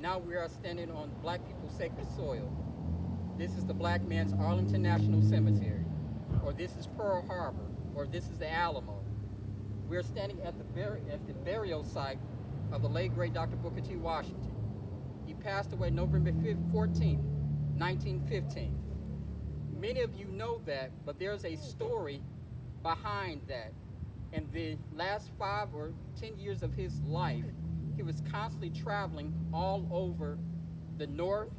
Now we are standing on black people's sacred soil. This is the black man's Arlington National Cemetery, or this is Pearl Harbor, or this is the Alamo. We are standing at the burial site of the late great Dr. Booker T. Washington. He passed away November 14th, 1915. Many of you know that, but there's a story behind that. In the last 5 or 10 years of his life, he was constantly traveling all over the North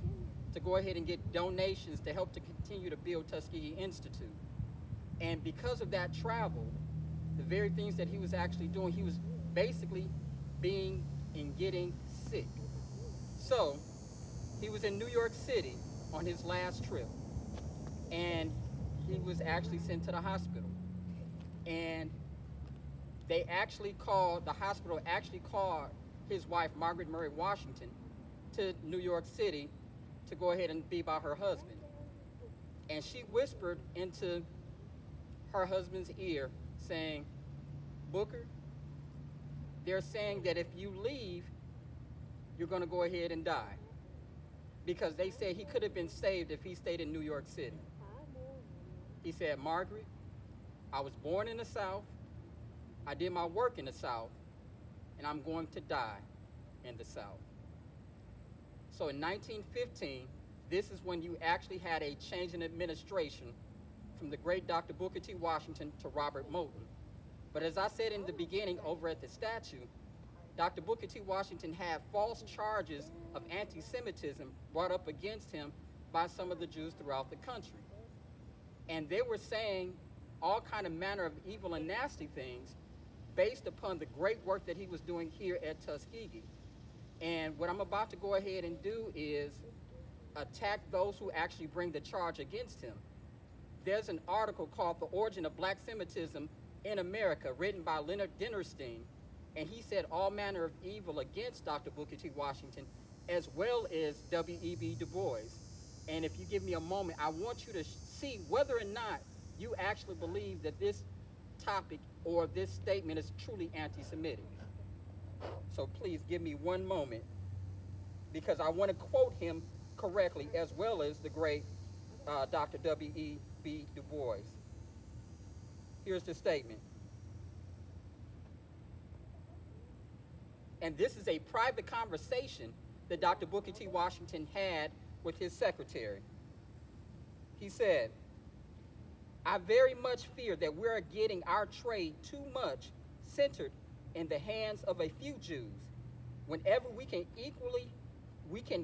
to go ahead and get donations to help to continue to build Tuskegee Institute. And because of that travel, the very things that he was actually doing, he was basically being and getting sick. So he was in New York City on his last trip, and he was actually sent to the hospital. And the hospital actually called his wife, Margaret Murray Washington, to New York City to go ahead and be by her husband. And she whispered into her husband's ear saying, Booker, they're saying that if you leave, you're going to go ahead and die. Because they said he could have been saved if he stayed in New York City. He said, Margaret, I was born in the South, I did my work in the South, and I'm going to die in the South. So in 1915, this is when you actually had a change in administration from the great Dr. Booker T. Washington to Robert Moulton. But as I said in the beginning over at the statue, Dr. Booker T. Washington had false charges of anti-Semitism brought up against him by some of the Jews throughout the country. And they were saying all kind of manner of evil and nasty things based upon the great work that he was doing here at Tuskegee. And what I'm about to go ahead and do is attack those who actually bring the charge against him. There's an article called The Origin of Black Semitism in America, written by Leonard Dinnerstein, and he said all manner of evil against Dr. Booker T. Washington, as well as W.E.B. Du Bois. And if you give me a moment, I want you to see whether or not you actually believe that this topic or this statement is truly anti-Semitic. So please give me one moment, because I want to quote him correctly, as well as the great Dr. W.E.B. Du Bois. Here's the statement. And this is a private conversation that Dr. Booker T. Washington had with his secretary. He said, I very much fear that we're getting our trade too much centered in the hands of a few Jews, whenever we can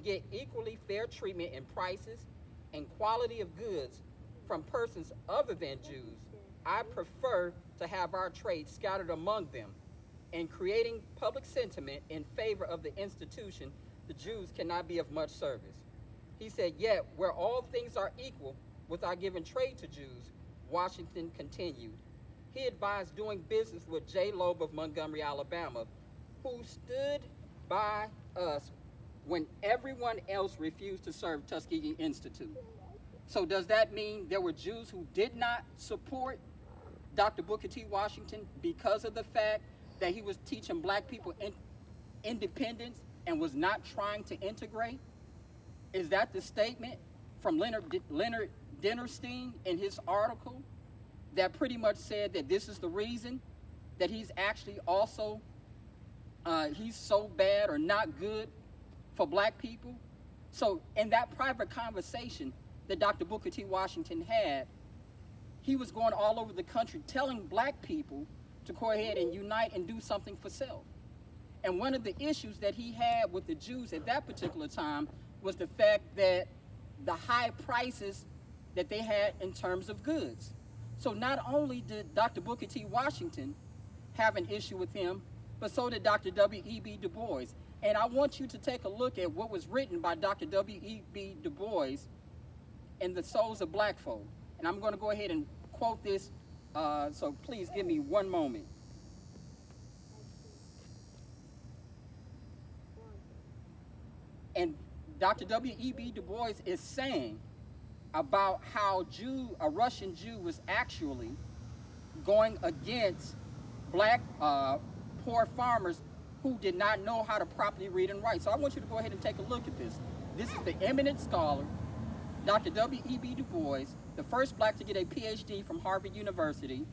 get equally fair treatment in prices and quality of goods from persons other than Jews. I prefer to have our trade scattered among them, and creating public sentiment in favor of the institution, the Jews cannot be of much service. He said, yet where all things are equal without giving trade to Jews, Washington continued. He advised doing business with J. Loeb of Montgomery, Alabama, who stood by us when everyone else refused to serve Tuskegee Institute. So does that mean there were Jews who did not support Dr. Booker T. Washington because of the fact that he was teaching black people independence and was not trying to integrate? Is that the statement from Leonard Dinnerstein in his article that pretty much said that this is the reason that he's actually also, he's so bad or not good for black people? So in that private conversation that Dr. Booker T. Washington had, he was going all over the country telling black people to go ahead and unite and do something for self. And one of the issues that he had with the Jews at that particular time was the fact that the high prices that they had in terms of goods. So not only did Dr. Booker T. Washington have an issue with him, but so did Dr. W.E.B. Du Bois. And I want you to take a look at what was written by Dr. W.E.B. Du Bois in The Souls of Black Folk. And I'm going to go ahead and quote this, so please give me one moment. And Dr. W.E.B. Du Bois is saying about how a Russian Jew was actually going against black poor farmers who did not know how to properly read and write. So I want you to go ahead and take a look at this. This is the eminent scholar, Dr. W.E.B. Du Bois, the first black to get a PhD from Harvard University,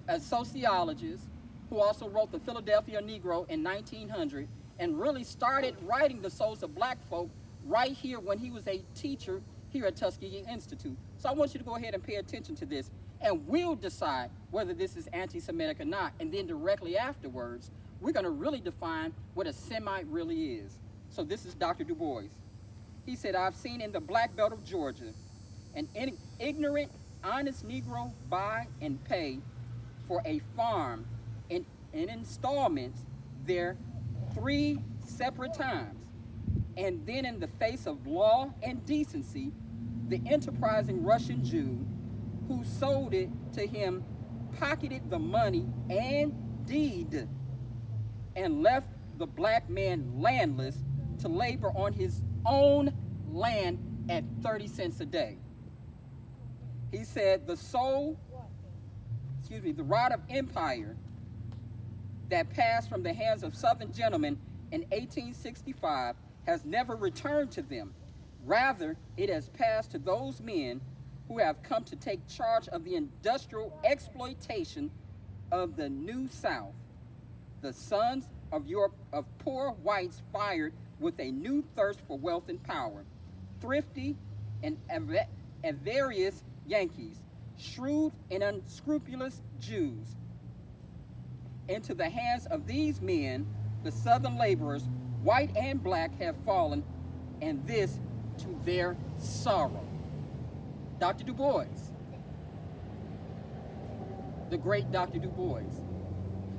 a sociologist who also wrote The Philadelphia Negro in 1900 and really started writing the souls of black folk right here when he was a teacher here at Tuskegee Institute. So I want you to go ahead and pay attention to this, and we'll decide whether this is anti-Semitic or not. And then directly afterwards, we're going to really define what a Semite really is. So this is Dr. Du Bois. He said, I've seen in the black belt of Georgia an ignorant, honest Negro buy and pay for a farm in installments there 3 separate times. And then in the face of law and decency, the enterprising Russian Jew who sold it to him pocketed the money and deed and left the black man landless to labor on his own land at 30 cents a day. He said the rod of empire that passed from the hands of Southern gentlemen in 1865 has never returned to them. Rather, it has passed to those men who have come to take charge of the industrial exploitation of the New South. The sons of poor whites fired with a new thirst for wealth and power. Thrifty and avaricious Yankees, shrewd and unscrupulous Jews. Into the hands of these men, the Southern laborers, white and black, have fallen, and this to their sorrow. Dr. Du Bois, the great Dr. Du Bois.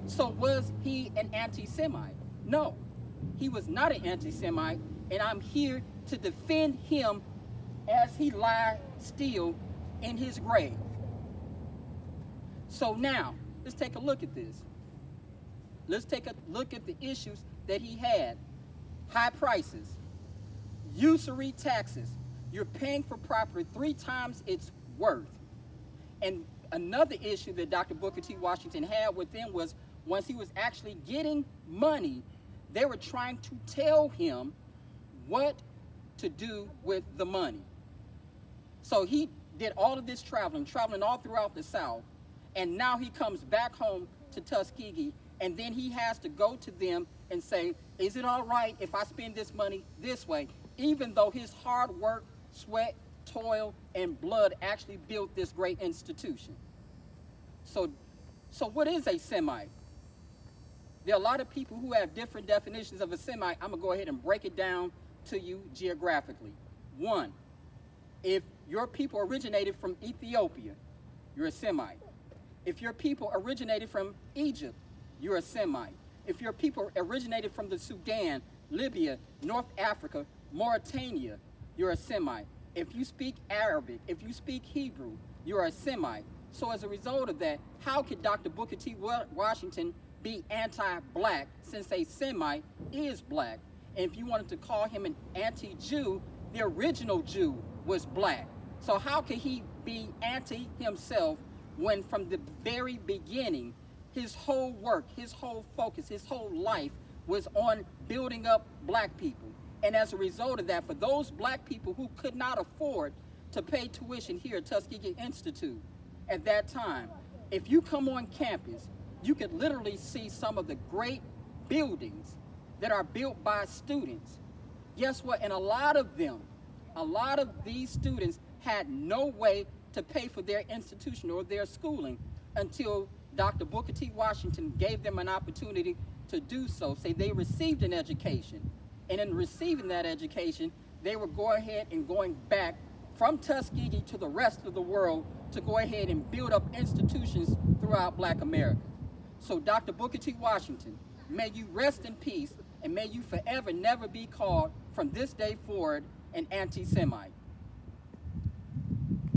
So was he an anti-Semite? No, he was not an anti-Semite, and I'm here to defend him as he lies still in his grave. So now, let's take a look at this. Let's take a look at the issues that he had. High prices, usury taxes. You're paying for property 3 times its worth. And another issue that Dr. Booker T. Washington had with them was once he was actually getting money, they were trying to tell him what to do with the money. So he did all of this traveling all throughout the South, and now he comes back home to Tuskegee, and then he has to go to them and say, is it all right if I spend this money this way, even though his hard work, sweat, toil, and blood actually built this great institution? So what is a Semite? There are a lot of people who have different definitions of a Semite. I'm going to go ahead and break it down to you geographically. 1, if your people originated from Ethiopia, you're a Semite. If your people originated from Egypt, you're a Semite. If your people originated from the Sudan, Libya, North Africa, Mauritania, you're a Semite. If you speak Arabic, if you speak Hebrew, you're a Semite. So as a result of that, how could Dr. Booker T. Washington be anti-black since a Semite is black? And if you wanted to call him an anti-Jew, the original Jew was black. So how could he be anti himself when from the very beginning, his whole work, his whole focus, his whole life was on building up black people? And as a result of that, for those black people who could not afford to pay tuition here at Tuskegee Institute at that time, if you come on campus, you could literally see some of the great buildings that are built by students. Guess what? And a lot of these students had no way to pay for their institution or their schooling until Dr. Booker T. Washington gave them an opportunity to do so. Say they received an education. And in receiving that education, they were going ahead and going back from Tuskegee to the rest of the world to go ahead and build up institutions throughout Black America. So Dr. Booker T. Washington, may you rest in peace, and may you forever never be called from this day forward an anti-Semite.